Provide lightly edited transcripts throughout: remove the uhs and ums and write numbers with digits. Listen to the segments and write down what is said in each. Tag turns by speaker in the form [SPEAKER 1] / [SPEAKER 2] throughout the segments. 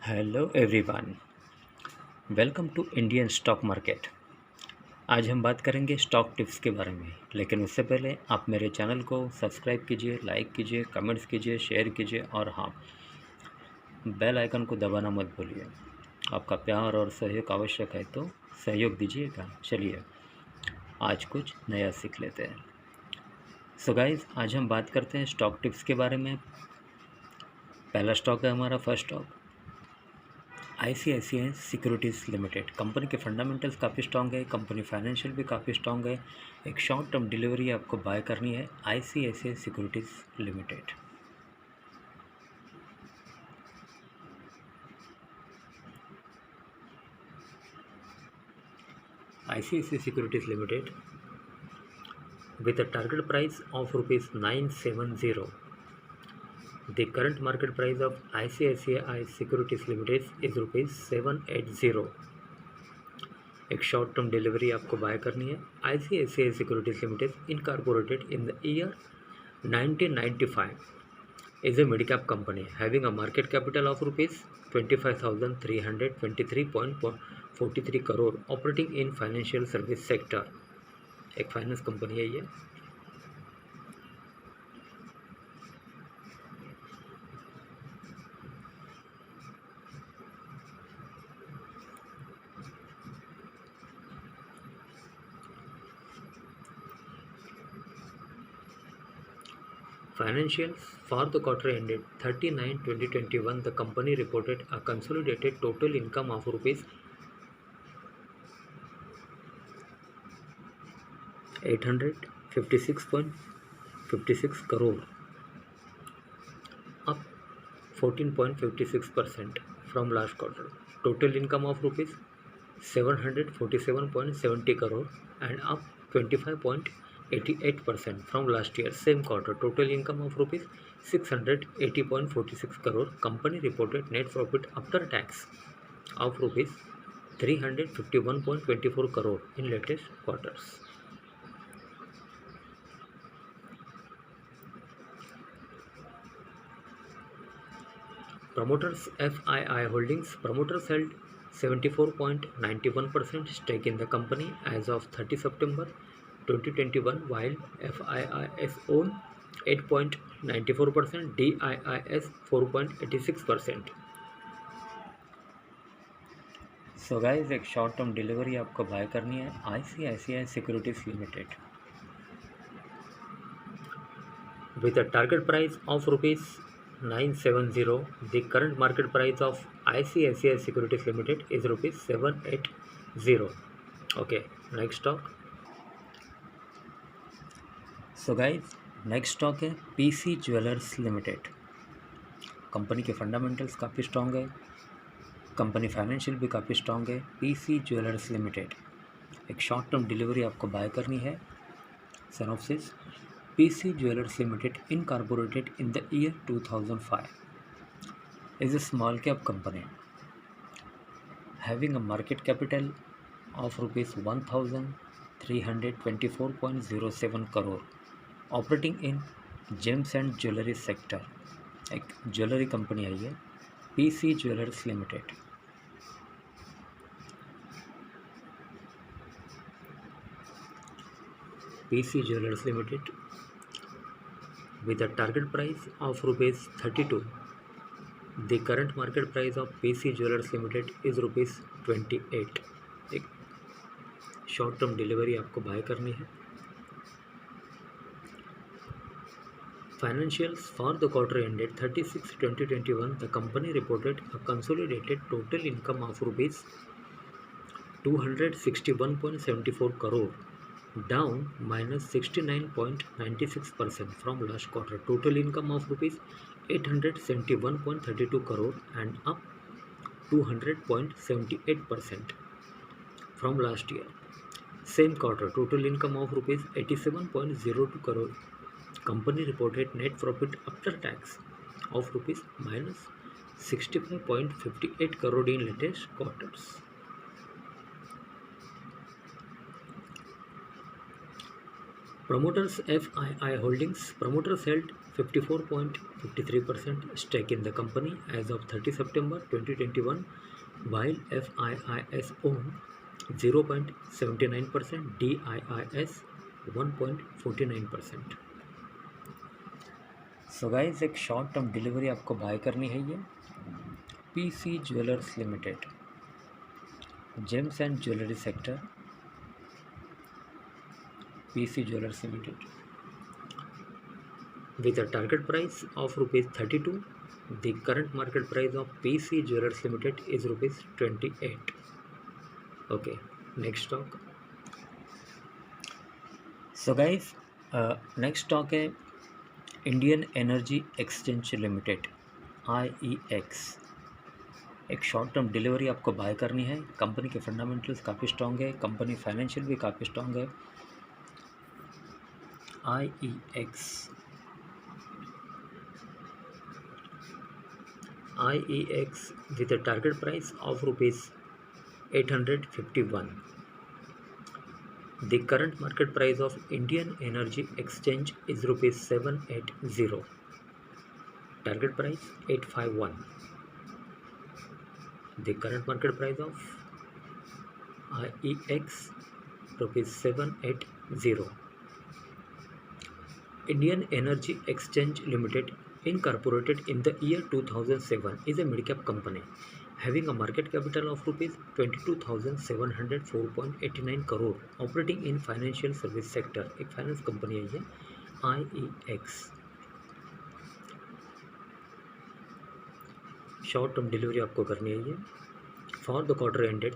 [SPEAKER 1] Hello everyone, welcome to Indian stock market. आज हम बात करेंगे स्टॉक टिप्स के बारे में, लेकिन उससे पहले आप मेरे चैनल को सब्सक्राइब कीजिए, लाइक कीजिए, कमेंट्स कीजिए, शेयर कीजिए और हाँ, बेल आइकन को दबाना मत भूलिए। आपका प्यार और सहयोग आवश्यक है, तो सहयोग दीजिएगा। चलिए आज कुछ नया सीख लेते हैं। सो गाइस, आज हम बात करते हैं स्टॉक टिप्स के बारे में। पहला स्टॉक है हमारा first stock ICICI securities limited. Company के फंडामेंटल्स काफ़ी स्ट्रॉन्ग है, कंपनी फाइनेंशियल भी काफ़ी स्ट्रॉन्ग है। एक शॉर्ट टर्म डिलीवरी आपको बाय करनी है ICICI securities limited. ICICI securities limited with a target price of rupees 970. The current market price of ICICI Securities Limited is rupees 780. एक शॉर्ट टर्म डिलीवरी आपको bye करनी है ICICI Securities Limited incorporated in the year 1995. Is a mid-cap company having a market capital of rupees 25,323.43 crore, operating in financial service sector. एक finance company है ये। Financials for the quarter ended 30/9/2021, the company reported a consolidated total income of rupees 856.56 crore, up 14.56% from last quarter. Total income of rupees 747.70 crore and up 25.88% from last year same quarter. Total income of rupees 680.46 crore. Company reported net profit after tax of rupees 351.24 crore in latest quarters. Promoters FII Holdings. Promoters held 74.91% stake in the company as of 30 September 2021, while FIIs own 8.94%, DIIs 4.86%. So guys, एक short term delivery आपको bye करनी है ICICI securities limited with a target price of rupees 970. The current market price of ICICI Securities Limited is rupees 780. Okay, next stock. So guys, next stock है PC jewellers limited. Company के fundamentals काफ़ी strong है, company financial भी काफ़ी strong है। PC jewellers limited एक short term delivery आपको bye करनी है। Synopsis: PC Jewelers Limited incorporated in the year 2005 is a small cap company having a market capital of rupees 1,324.07 crore, operating in gems and jewelry sector. एक jewellery company है ये PC Jewelers Limited। PC Jewelers Limited with a target price of rupees 32. The current market price of PC Jewelers Limited is rupees 28. एक short term delivery आपको bye करनी है। Financials for the quarter ended 30/6/2021, the company reported a consolidated total income of rupees 261.74 crore, down -69.96% from last quarter. Total income of rupees 871.32 crore and up 200.78% from last year same quarter. Total income of rupees 87.02 crore. Company reported net profit after tax of rupees -65.58 crore in latest quarters. Promoters FII Holdings. Promoters held 54.53% stake in the company as of 30 September 2021, while FIIS own 0.79%, DIIS 1.49%. So guys, एक short term delivery आपको bye करनी है। ये PC jewellers limited, James and jewellery sector, PC jewellers limited, with a target price of rupees 32. The current market price of PC Jewelers Limited is rupees 28. Okay, next stock. So guys, next stock है Indian energy exchange limited, IEX। एक short term delivery आपको bye करनी है। Company के fundamentals काफ़ी strong है, company financial भी काफ़ी स्ट्रॉन्ग है। IEX with a target price of rupees 851. The current market price of Indian Energy Exchange is rupees 780. Target price 851. The current market price of IEX rupees 780. Indian Energy Exchange Limited, incorporated in the year 2007, is a mid-cap company having a market capital of rupees 22,704.89 crore, operating in financial service sector. एक finance company है ये IEX। Short term delivery आपको करनी है ये। For the quarter ended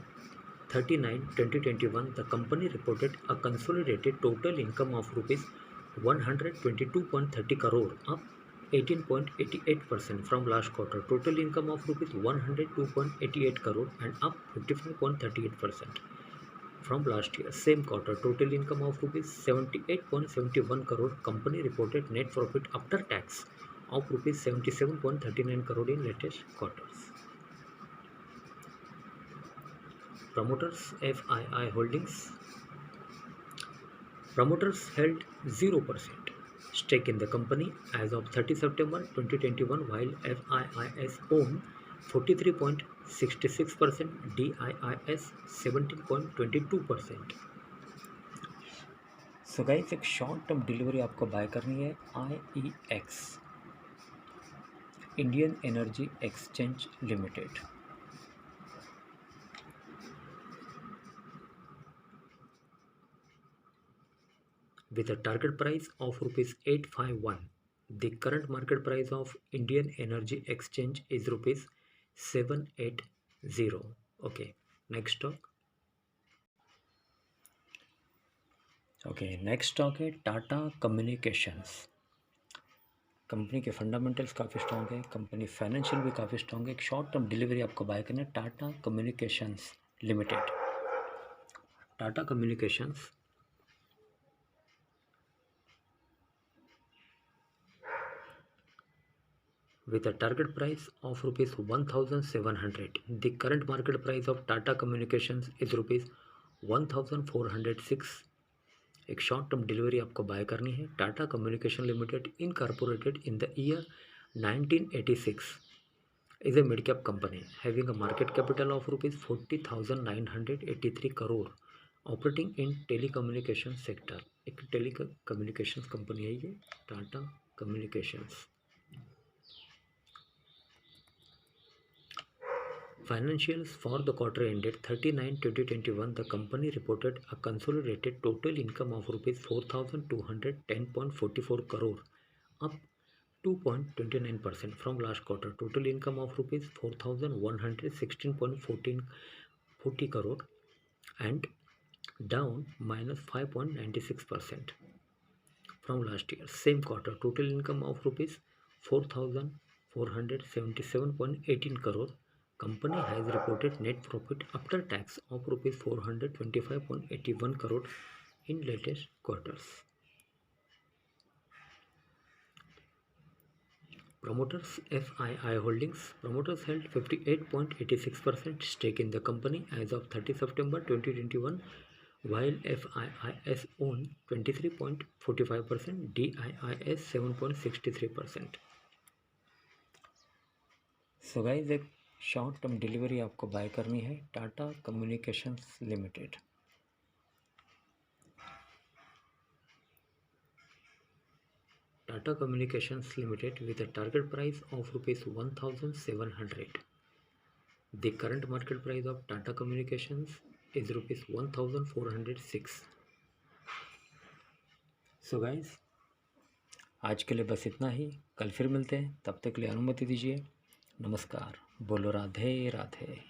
[SPEAKER 1] 30/9/2021, the company reported a consolidated total income of rupees 122.30 crore, up 18.88% from last quarter. Total income of rupees 102.88 crore and up 55.38% from last year. Same quarter, total income of rupees 78.71 crore. Company reported net profit after tax of rupees 77.39 crore in latest quarters. Promoters FII Holdings. Promoters held 0% stake in the company as of 30 September 2021, while FIIS owned 43.66%, DIIS 17.22%. So guys, एक short term delivery आपको bye करनी है IEX, Indian energy exchange limited. With a target price of rupees 851. The current market price of Indian Energy Exchange is rupees 780. Okay, next stock. Okay, next stock है Tata communications. Company के fundamentals काफ़ी strong है, company financial भी काफ़ी strong है। एक short term delivery आपको bye करना है Tata communications limited. Tata communications with a target price of rupees 1,700. The current market price of Tata Communications is rupees 1,406. एक शॉर्ट टर्म डिलीवरी आपको बाय करनी है। Tata communication limited, incorporated in the year 1986, is a mid-cap company having a market capital of rupees 40,983 crore, operating in telecommunication sector. एक telecommunications company है ये Tata communications. Financials for the quarter ended 30/9/2021, the company reported a consolidated total income of rupees 4,210.44 crore, up 2.29% from last quarter. Total income of rupees 4,116.40 crore and down -5.96% from last year. Same quarter, total income of rupees 4,477.18 crore. Company has reported net profit after tax of rupees 425.81 crore in latest quarters. Promoters FII Holdings. Promoters held 58.86% stake in the company as of 30 September 2021, while FIIS own 23.45%, DIIS 7.63%. So guys एक short term delivery आपको bye करनी है Tata communications limited. Tata Communications Limited with a target price of rupees 1700. The current market price of Tata Communications is rupees 1406. So guys, आज के लिए बस इतना ही। कल फिर मिलते हैं, तब तक के लिए अनुमति दीजिए। नमस्कार। बोलो राधे राधे।